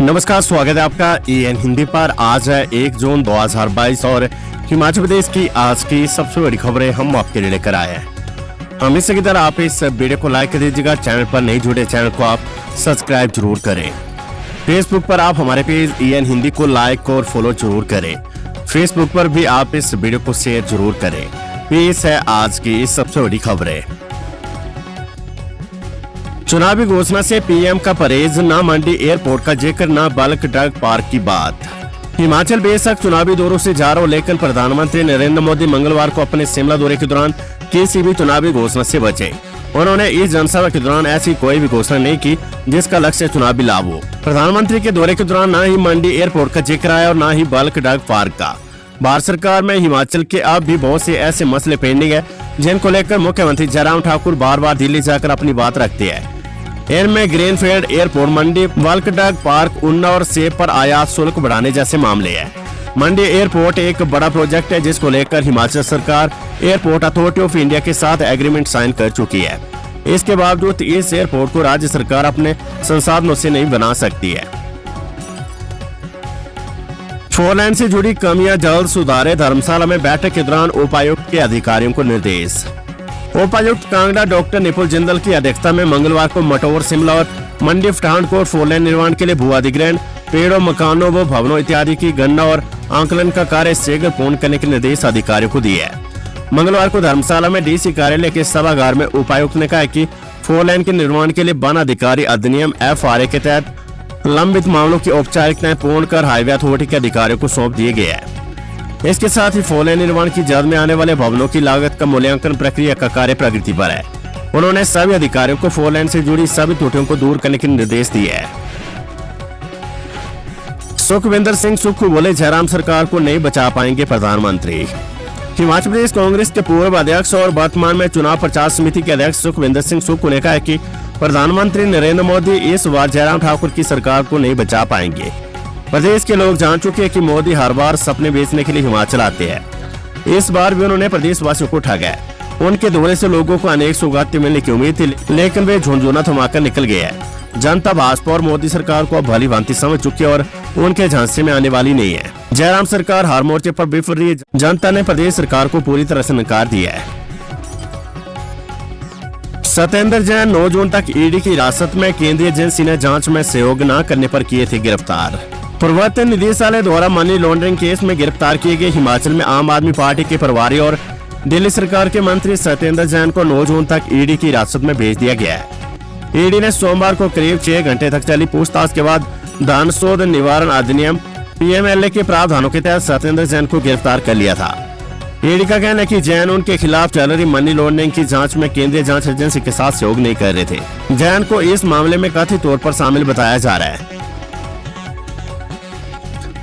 नमस्कार, स्वागत है आपका EN हिंदी पर। आज है 1 जून 2022 और हिमाचल प्रदेश की आज की सबसे बड़ी खबरें हम आपके लिए लेकर आए हैं। हमेशा की तरह आप इस वीडियो को लाइक कर दीजिएगा। चैनल पर नहीं जुड़े चैनल को आप सब्सक्राइब जरूर करें। फेसबुक पर आप हमारे पेज EN हिंदी को लाइक और फॉलो जरूर करें। फेसबुक पर भी आप इस वीडियो को शेयर जरूर करें। पेश है आज की सबसे बड़ी खबरें। चुनावी घोषणा से पीएम का परहेज, न मंडी एयरपोर्ट का जिक्र, न बल्क ड्रग पार्क की बात। हिमाचल बेशक चुनावी दौरों से जा रहा हो, लेकिन प्रधानमंत्री नरेंद्र मोदी मंगलवार को अपने शिमला दौरे के दौरान किसी भी चुनावी घोषणा से बचे। उन्होंने इस जनसभा के दौरान ऐसी कोई भी घोषणा नहीं की जिसका लक्ष्य चुनावी लाभ हो। प्रधानमंत्री के दौरे के दौरान न ही मंडी एयरपोर्ट का जिक्र आया और न ही बल्क ड्रग पार्क का। भारत सरकार में हिमाचल के अब भी बहुत से ऐसे मसले पेंडिंग है जिनको लेकर मुख्यमंत्री जयराम ठाकुर बार बार दिल्ली जाकर अपनी बात रखते हैं। इनमें ग्रीनफील्ड एयरपोर्ट, मंडी, बल्क ड्रग पार्क, ऊना और सेब पर आयात शुल्क बढ़ाने जैसे मामले हैं। मंडी एयरपोर्ट एक बड़ा प्रोजेक्ट है जिसको लेकर हिमाचल सरकार एयरपोर्ट अथॉरिटी ऑफ इंडिया के साथ एग्रीमेंट साइन कर चुकी है। इसके बावजूद इस एयरपोर्ट को राज्य सरकार अपने संसाधनों से नहीं बना सकती है। 4 लेन से जुड़ी कमियां जल्द सुधारे, धर्मशाला में बैठक के दौरान उपायुक्त के अधिकारियों को निर्देश। उपायुक्त कांगड़ा डॉक्टर निपुल जिंदल की अध्यक्षता में मंगलवार को मटौर, शिमला और मंडी पठानकोट 4 लेन निर्माण के लिए भू अधिग्रहण, पेड़ों, मकानों व भवनों इत्यादि की गणना और आंकलन का कार्य शीघ्र पूर्ण करने के निर्देश अधिकारियों को दिए है। मंगलवार को धर्मशाला में डीसी कार्यालय के सभागार में उपायुक्त ने कहा कि 4 लेन के निर्माण के लिए वन अधिकारी अधिनियम FRA के तहत लंबित मामलों की औपचारिकताएं पूर्ण कर हाईवे अथॉरिटी के अधिकारियों को सौंप दिए गए हैं। इसके साथ ही 4 लेन निर्माण की जल्द में आने वाले भवनों की लागत का मूल्यांकन प्रक्रिया का कार्य प्रगति पर है। उन्होंने सभी अधिकारियों को 4 लेन से जुड़ी सभी त्रुटियों को दूर करने के निर्देश दिए हैं। सुखविंदर सिंह सुक्खू बोले, जयराम सरकार को नहीं बचा पाएंगे प्रधानमंत्री। हिमाचल प्रदेश कांग्रेस के पूर्व अध्यक्ष और वर्तमान में चुनाव प्रचार समिति के अध्यक्ष सुखविंदर सिंह सुक्खू ने कहा कि प्रधानमंत्री नरेंद्र मोदी इस बार जयराम ठाकुर की सरकार को नहीं बचा पाएंगे। प्रदेश के लोग जान चुके हैं कि मोदी हर बार सपने बेचने के लिए हिमाचल आते हैं। इस बार भी उन्होंने प्रदेशवासियों को ठगा। उनके दौरे से लोगों को अनेक सौगातें मिलने की उम्मीद थी, लेकिन वे झुंझुना थमाकर निकल गए हैं। जनता भाजपा और मोदी सरकार को अब भली भांति समझ चुकी है और उनके झांसे में आने वाली नहीं है। जयराम सरकार हर मोर्चे पर विफल रही है। जनता ने प्रदेश सरकार को पूरी तरह से नकार दिया है। सत्येंद्र जैन 9 जून तक ईडी की हिरासत में, केंद्रीय एजेंसी ने जांच में सहयोग न करने पर किए थे गिरफ्तार। प्रवर्तन निदेशालय द्वारा मनी लॉन्ड्रिंग केस में गिरफ्तार किए गए हिमाचल में आम आदमी पार्टी के प्रभारी और दिल्ली सरकार के मंत्री सत्येंद्र जैन को 9 जून तक ईडी की हिरासत में भेज दिया गया है। ईडी ने सोमवार को करीब 6 घंटे तक चली पूछताछ के बाद धन शोध निवारण अधिनियम PMLA के प्रावधानों के तहत सत्येंद्र जैन को गिरफ्तार कर लिया था। ईडी का कहना है कि जैन उनके खिलाफ चल रही मनी लॉन्ड्रिंग की जांच में केंद्रीय जांच एजेंसी के साथ सहयोग नहीं कर रहे थे। जैन को इस मामले में कथित तौर पर शामिल बताया जा रहा है।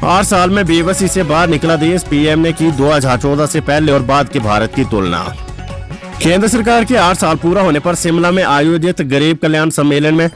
8 साल में बेबसी से बाहर निकला देश, पीएम ने की 2014 से पहले और बाद के भारत की तुलना। केंद्र सरकार के 8 साल पूरा होने पर शिमला में आयोजित गरीब कल्याण सम्मेलन में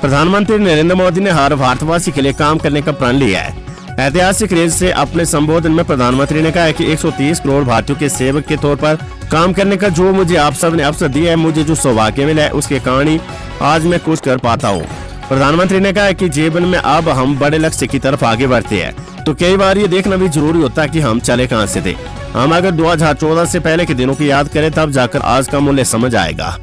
प्रधानमंत्री नरेंद्र मोदी ने हर भारतवासी के लिए काम करने का प्रण लिया है। ऐतिहासिक रेंज से अपने संबोधन में प्रधानमंत्री ने कहा है कि 130 करोड़ भारतीयों के सेवक के तौर पर काम करने का जो मुझे आप सब ने अवसर दिया है, मुझे जो सौभाग्य मिला है, उसके कारण ही आज मैं कुछ कर पाता हूँ। प्रधानमंत्री ने कहा कि जीवन में अब हम बड़े लक्ष्य की तरफ आगे बढ़ते हैं, तो कई बार ये देखना भी जरूरी होता है कि हम चले कहां से थे। हम अगर 2014 से पहले के दिनों की याद करें तब जाकर आज का मूल्य समझ आएगा।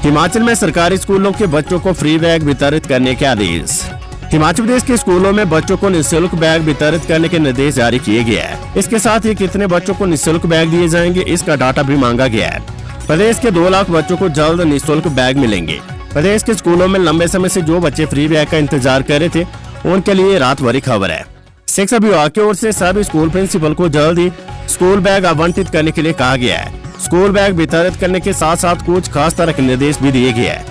हिमाचल में सरकारी स्कूलों के बच्चों को फ्री बैग वितरित करने के आदेश। हिमाचल प्रदेश के स्कूलों में बच्चों को निःशुल्क बैग वितरित करने के निर्देश जारी किए गए हैं। इसके साथ ही कितने बच्चों को निःशुल्क बैग दिए जाएंगे, इसका डाटा भी मांगा गया है। प्रदेश के 2 लाख बच्चों को जल्द निःशुल्क बैग मिलेंगे। प्रदेश के स्कूलों में लंबे समय से जो बच्चे फ्री बैग का इंतजार कर रहे थे, उनके लिए रात भरी खबर है। शिक्षा विभाग की ओर से सभी स्कूल प्रिंसिपल को जल्द ही स्कूल बैग आवंटित करने के लिए कहा गया है। स्कूल बैग वितरित करने के साथ साथ कुछ खास तरह के निर्देश भी दिए गए हैं।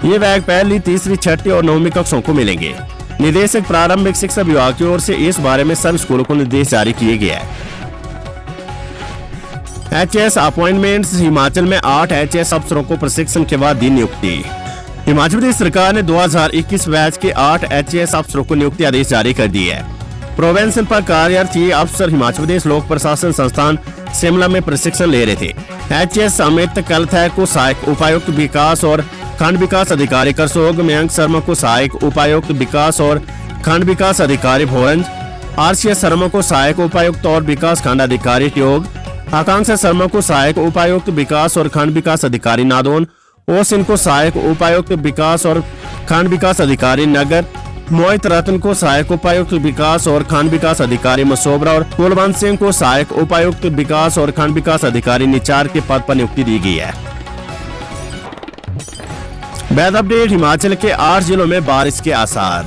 ये बैग पहली, तीसरी, छठी और 9वीं कक्षाओं को मिलेंगे। निदेशक प्रारंभिक शिक्षा विभाग की ओर से इस बारे में सभी स्कूलों को निर्देश जारी किए गए हैं। HS अपॉइंटमेंट्स, हिमाचल में 8 HS अफसरों को प्रशिक्षण के बाद दी नियुक्ति। हिमाचल प्रदेश सरकार ने 2021 बैच के 8 HS अफसरों को नियुक्ति आदेश जारी कर दिए है। प्रोवेंशन पर कार्यरत ये अफसर हिमाचल प्रदेश लोक प्रशासन संस्थान शिमला में प्रशिक्षण ले रहे थे। HS अमित कलथै को सहायक उपायुक्त विकास और खंड विकास अधिकारी करसोग, मयंक शर्मा को सहायक उपायुक्त विकास और खंड विकास अधिकारी भोरंज, आरसीएस शर्मा को सहायक उपायुक्त और विकास खंड अधिकारी ट्योग, आकांक्षा शर्मा को सहायक उपायुक्त विकास और खंड विकास अधिकारी नादौन, ओ सिंह को सहायक उपायुक्त विकास और खंड विकास अधिकारी नगर, मोहित रतन को सहायक उपायुक्त विकास और खंड विकास अधिकारी मसोबरा और कुलवंत सिंह को सहायक उपायुक्त विकास और खंड विकास अधिकारी निचार के पद पर नियुक्ति दी गई है। Weather update. हिमाचल के 8 जिलों में बारिश के आसार।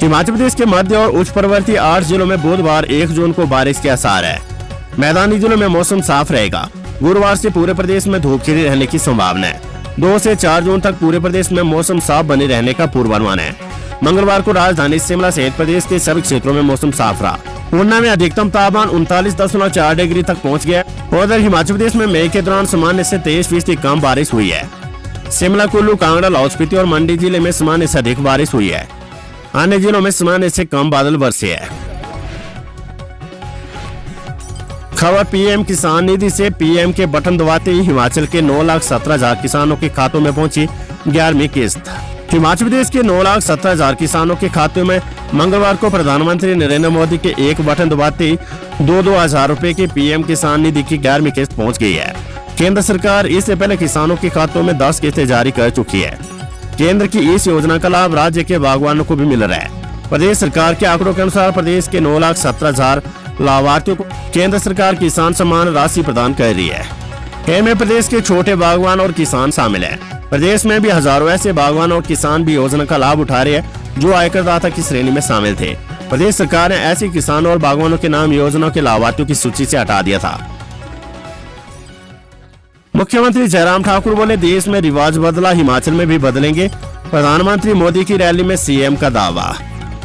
हिमाचल प्रदेश के मध्य और उच्च पर्वतीय 8 जिलों में बुधवार 1 जून को बारिश के आसार है। मैदानी जिलों में मौसम साफ रहेगा। गुरुवार से पूरे प्रदेश में धूप खिली रहने की संभावना है। 2 से 4 जून तक पूरे प्रदेश में मौसम साफ बने रहने का पूर्वानुमान है। मंगलवार को राजधानी शिमला सहित प्रदेश के सभी क्षेत्रों में मौसम साफ रहा। ऊना में अधिकतम तापमान 39.4 डिग्री तक पहुंच गया। उधर हिमाचल प्रदेश में मई के दौरान सामान्य से 23% कम बारिश हुई है। शिमला, कुल्लू, कांगड़ा, लाहौल स्पीति और मंडी जिले में सामान्य से अधिक बारिश हुई है। अन्य जिलों में सामान्य से कम बादल बरसे हैं। खबर पीएम किसान निधि से। पीएम के बटन दबाते ही हिमाचल के 9,17,000 किसानों के खातों में पहुंची 11वीं किस्त। हिमाचल प्रदेश के 9,17,000 किसानों के खाते में मंगलवार को प्रधानमंत्री नरेंद्र मोदी के एक बटन दबाते ही 2-2 हजार रुपए की पीएम किसान निधि की 11वीं किस्त पहुंच गई है। केंद्र सरकार इससे पहले किसानों के खातों में 10 किस्तें जारी कर चुकी है। केंद्र की इस योजना का लाभ राज्य के बागवानों को भी मिल रहा है। प्रदेश सरकार के आंकड़ों के अनुसार प्रदेश के 9,17,000 लाभार्थियों को केंद्र सरकार किसान सम्मान राशि प्रदान कर रही है। इनमें प्रदेश के छोटे बागवान और किसान शामिल हैं। प्रदेश में भी हजारों ऐसे बागवान और किसान भी योजना का लाभ उठा रहे हैं जो आयकरदाता की श्रेणी में शामिल थे। प्रदेश सरकार ने ऐसे किसानों और बागवानों के नाम योजना के लाभार्थियों की सूची से हटा दिया था। मुख्यमंत्री जयराम ठाकुर बोले, देश में रिवाज बदला, हिमाचल में भी बदलेंगे। प्रधानमंत्री मोदी की रैली में सीएम का दावा।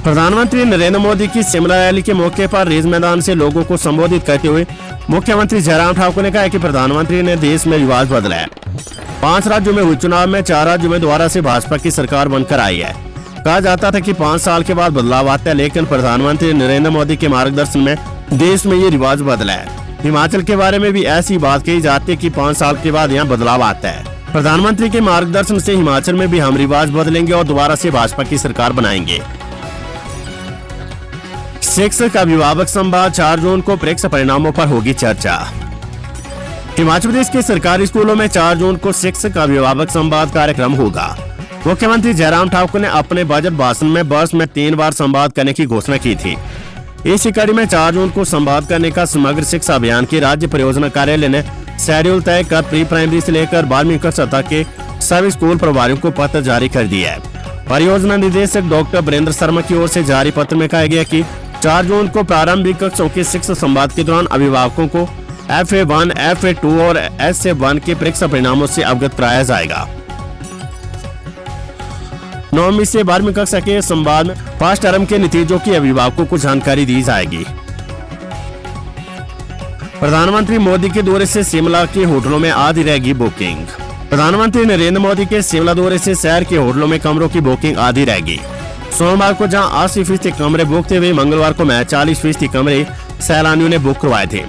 प्रधानमंत्री नरेंद्र मोदी की शिमला रैली के मौके पर रिज मैदान से लोगों को संबोधित करते हुए मुख्यमंत्री जयराम ठाकुर ने कहा कि प्रधानमंत्री ने देश में रिवाज बदला है। 5 राज्यों में हुए चुनाव में 4 राज्यों में दोबारा से भाजपा की सरकार बनकर आई है। कहा जाता था कि 5 साल के बाद बदलाव आता है, लेकिन प्रधानमंत्री नरेंद्र मोदी के मार्गदर्शन में देश में ये रिवाज बदला है। हिमाचल के बारे में भी ऐसी बात कही जाती है कि 5 साल के बाद यहाँ बदलाव आता है। प्रधानमंत्री के मार्गदर्शन से हिमाचल में भी हम रिवाज बदलेंगे और दोबारा से भाजपा की सरकार बनाएंगे। शिक्षक अभिभावक संवाद। 4 जून को परीक्षा परिणामों पर होगी चर्चा। हिमाचल प्रदेश के सरकारी स्कूलों में 4 जून को शिक्षक अभिभावक संवाद कार्यक्रम होगा। मुख्यमंत्री जयराम ठाकुर ने अपने बजट भाषण में वर्ष में 3 बार संवाद करने की घोषणा की थी। इसी कड़ी में 4 जून को संवाद करने का समग्र शिक्षा अभियान के राज्य परियोजना कार्यालय ने शेड्यूल तय कर प्री प्राइमरी से लेकर 12वीं कक्षा तक के सभी स्कूल प्रभारियों को पत्र जारी कर दिया है। परियोजना निदेशक डॉक्टर वीरेंद्र शर्मा की ओर से जारी पत्र में कहा गया कि 4 जून को प्रारंभिक कक्षों के शिक्षा संवाद के दौरान अभिभावकों को FA1, FA2 और SA1 के परीक्षा परिणामों से अवगत कराया जाएगा। 9वीं से 12वीं कक्षा के संवाद में फर्स्ट टर्म के नतीजों की अभिभावकों को जानकारी दी जाएगी। प्रधानमंत्री मोदी के दौरे से शिमला के होटलों में आधी रहेगी बुकिंग। प्रधानमंत्री नरेंद्र मोदी के शिमला दौरे से शहर के होटलों में कमरों की बुकिंग आधी रहेगी। सोमवार को जहां 80% कमरे बुक थे, वहीं मंगलवार को 40% कमरे सैलानियों ने बुक करवाए थे।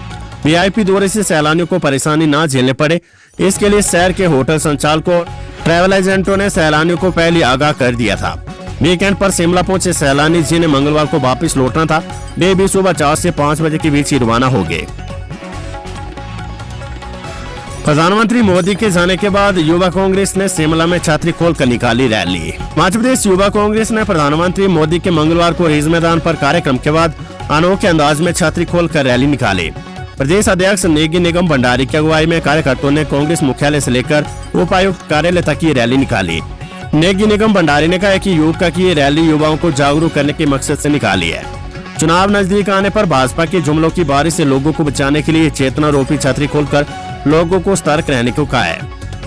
VIP दौरे से सैलानियों को परेशानी न झेलने पड़े, इसके लिए शहर के होटल संचालकों ट्रैवल एजेंटों ने सैलानियों को पहले आगाह कर दिया था। वीकेंड पर शिमला पहुंचे सैलानी जिन्हें मंगलवार को वापस लौटना था, वे भी सुबह 4 से 5 बजे के बीच ही रवाना हो गए। प्रधानमंत्री मोदी के जाने के बाद युवा कांग्रेस ने शिमला में छतरी खोलकर निकाली रैली। मध्य प्रदेश युवा कांग्रेस ने प्रधानमंत्री मोदी के मंगलवार को रिज मैदान पर कार्यक्रम के बाद अनोखे अंदाज में छतरी खोलकर रैली निकाली। प्रदेश अध्यक्ष नेगी निगम भंडारी की अगुवाई में कार्यकर्ताओं ने कांग्रेस मुख्यालय से लेकर उपायुक्त कार्यालय तक ये रैली निकाली। नेगी निगम भंडारी ने कहा कि युवका की ये रैली युवाओं को जागरूक करने के मकसद से निकाली है। चुनाव नजदीक आने पर भाजपा के जुमलों की बारिश से लोगों को बचाने के लिए चेतना रोपी छतरी खोलकर लोगों को सतर्क रहने को कहा है।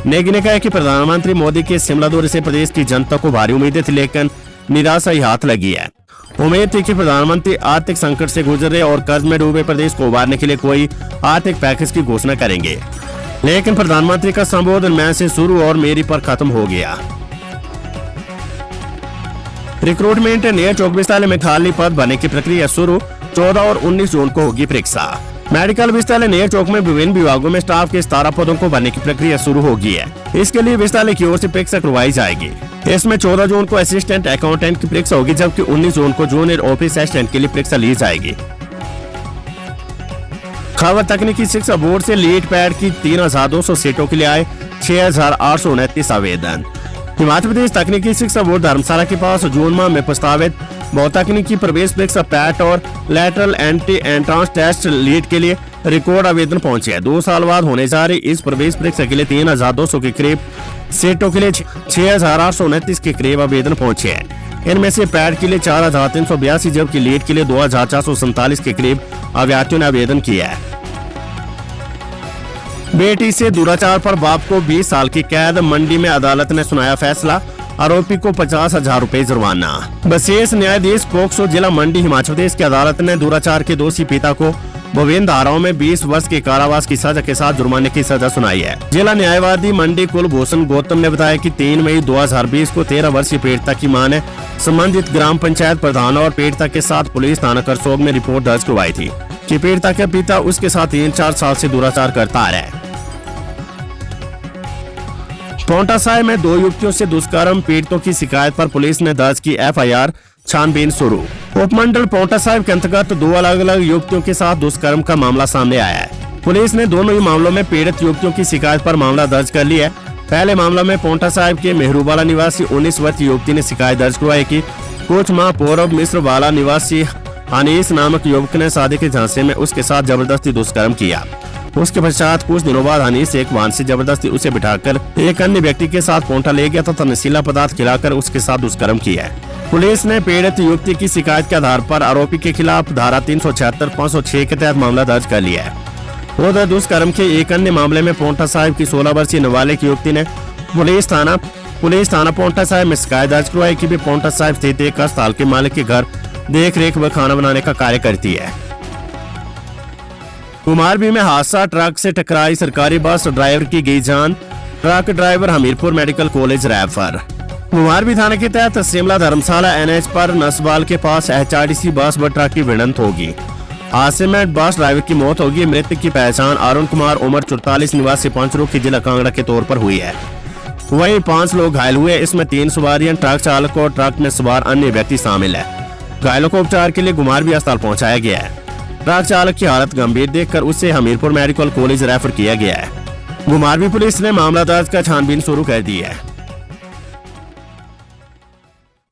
नेगी ने कहा कि प्रधानमंत्री मोदी के शिमला दौरे से प्रदेश की जनता को भारी उम्मीदें थी, लेकिन निराशा ही हाथ लगी है। उम्मीद थी कि प्रधानमंत्री आर्थिक संकट से गुजर रहे और कर्ज में डूबे प्रदेश को उबारने के लिए कोई आर्थिक पैकेज की घोषणा करेंगे, लेकिन प्रधानमंत्री का संबोधन मैं से शुरू और मेरी पर खत्म हो गया। रिक्रूटमेंट नियर चौक विस्तार में खाली पद भरने की प्रक्रिया शुरू। 14 और 19 जून को होगी परीक्षा। मेडिकल विस्तालय नेर चौक में विभिन्न विभागों में स्टाफ के 17 पदों को भरने की प्रक्रिया शुरू हो गई है। इसके लिए विस्तालय की ओर से परीक्षा करवाई जाएगी। इसमें 14 जून को असिस्टेंट अकाउंटेंट की परीक्षा होगी, जबकि 19 जून को जूनियर ऑफिस असिस्टेंट के लिए परीक्षा ली जाएगी। खबर तकनीकी शिक्षा बोर्ड से लीड पैड की 3200 सीटों के लिए आए 6829 आवेदन। हिमाचल प्रदेश तकनीकी शिक्षा बोर्ड धर्मशाला के पास जून माह में प्रस्तावित बहुतकनीकी प्रवेश परीक्षा पैट और lateral entry entrance test LEET के लिए रिकॉर्ड आवेदन पहुंचे हैं। 2 साल बाद होने जा रही इस प्रवेश परीक्षा के लिए 3200 के करीब सीटों के लिए 6829 के करीब आवेदन पहुंचे हैं। इनमें से पैट के लिए 4382, जबकि लीड के लिए 2447 के करीब अभ्यर्थियों ने आवेदन किया है। बेटी से दुराचार पर बाप को 20 साल की कैद, मंडी में अदालत ने सुनाया फैसला, आरोपी को 50,000 रुपए जुर्माना। विशेष न्यायाधीश पोक्सो जिला मंडी हिमाचल प्रदेश की अदालत ने दुराचार के दोषी पिता को विभिन्न धाराओं में 20 वर्ष के कारावास की सजा के साथ जुर्माने की सजा सुनाई है। जिला न्यायवादी मंडी कुलभूषण गौतम ने बताया कि 3 मई 2020 को 13 वर्षीय पीड़िता की मां ने संबंधित ग्राम पंचायत प्रधान और पीड़िता के साथ पुलिस थाना करसोग में रिपोर्ट दर्ज करवाई थी कि पीड़िता के पिता उसके साथ 3-4 साल से दुराचार करता आ रहा है। पांवटा साहिब में 2 युवतियों से दुष्कर्म, पीड़ितों की शिकायत पर पुलिस ने दर्ज की FIR, छानबीन शुरू। उपमंडल पांवटा साहिब के अंतर्गत 2 अलग अलग युवतियों के साथ दुष्कर्म का मामला सामने आया है। पुलिस ने दोनों ही मामलों में पीड़ित युवतियों की शिकायत पर मामला दर्ज कर लिया है। पहले मामला में पांवटा साहिब के मेहरूवाला निवासी 19 वर्षीय युवती ने शिकायत दर्ज करवाई कि कुछ माह पूर्व मिस्रवाला निवासी अनीस नामक युवक ने शादी के झांसे में उसके साथ जबरदस्ती दुष्कर्म किया। उसके पश्चात कुछ दिनों बाद अनीस एक वाहन से जबरदस्ती उसे बिठाकर एक अन्य व्यक्ति के साथ पांवटा ले गया तथा नशीला पदार्थ खिलाकर उसके साथ दुष्कर्म किया है। पुलिस ने पीड़ित युवती की शिकायत के आधार पर आरोपी के खिलाफ धारा 376, 506 के तहत मामला दर्ज कर लिया है। उधर दुष्कर्म के एक अन्य मामले में पांवटा साहिब की 16 वर्षीय नाबालिग युवती ने पुलिस थाना पांवटा साहिब में शिकायत दर्ज करवाई कि वे पांवटा साहिब स्थित एक अस्पताल के मालिक के घर देख रेख व खाना बनाने का कार्य करती है। कुमारवी में हादसा, ट्रक से टकराई सरकारी बस, ड्राइवर की गई जान, truck driver Hamirpur medical college refer. Kumarvi थाना के तहत शिमला धर्मशाला NH पर नसवाल के पास HRTC बस व ट्रक की भिड़ंत होगी। हादसे में बस ड्राइवर की मौत होगी। मृतक की पहचान अरुण कुमार, उम्र 44, निवासी पंचरूखी, जिला कांगड़ा के तौर पर हुई है। वहीं 5 लोग घायल हुए। इसमें 3 सवारियां, ट्रक चालक और ट्रक में सवार अन्य व्यक्ति शामिल है। घायलों को उपचार के लिए कुमारवी अस्पताल पहुंचाया गया है। ट्रक चालक की हालत गंभीर देखकर उसे हमीरपुर मेडिकल कॉलेज रेफर किया गया है। कुमारवी पुलिस ने मामला दर्ज कर छानबीन शुरू कर दी है।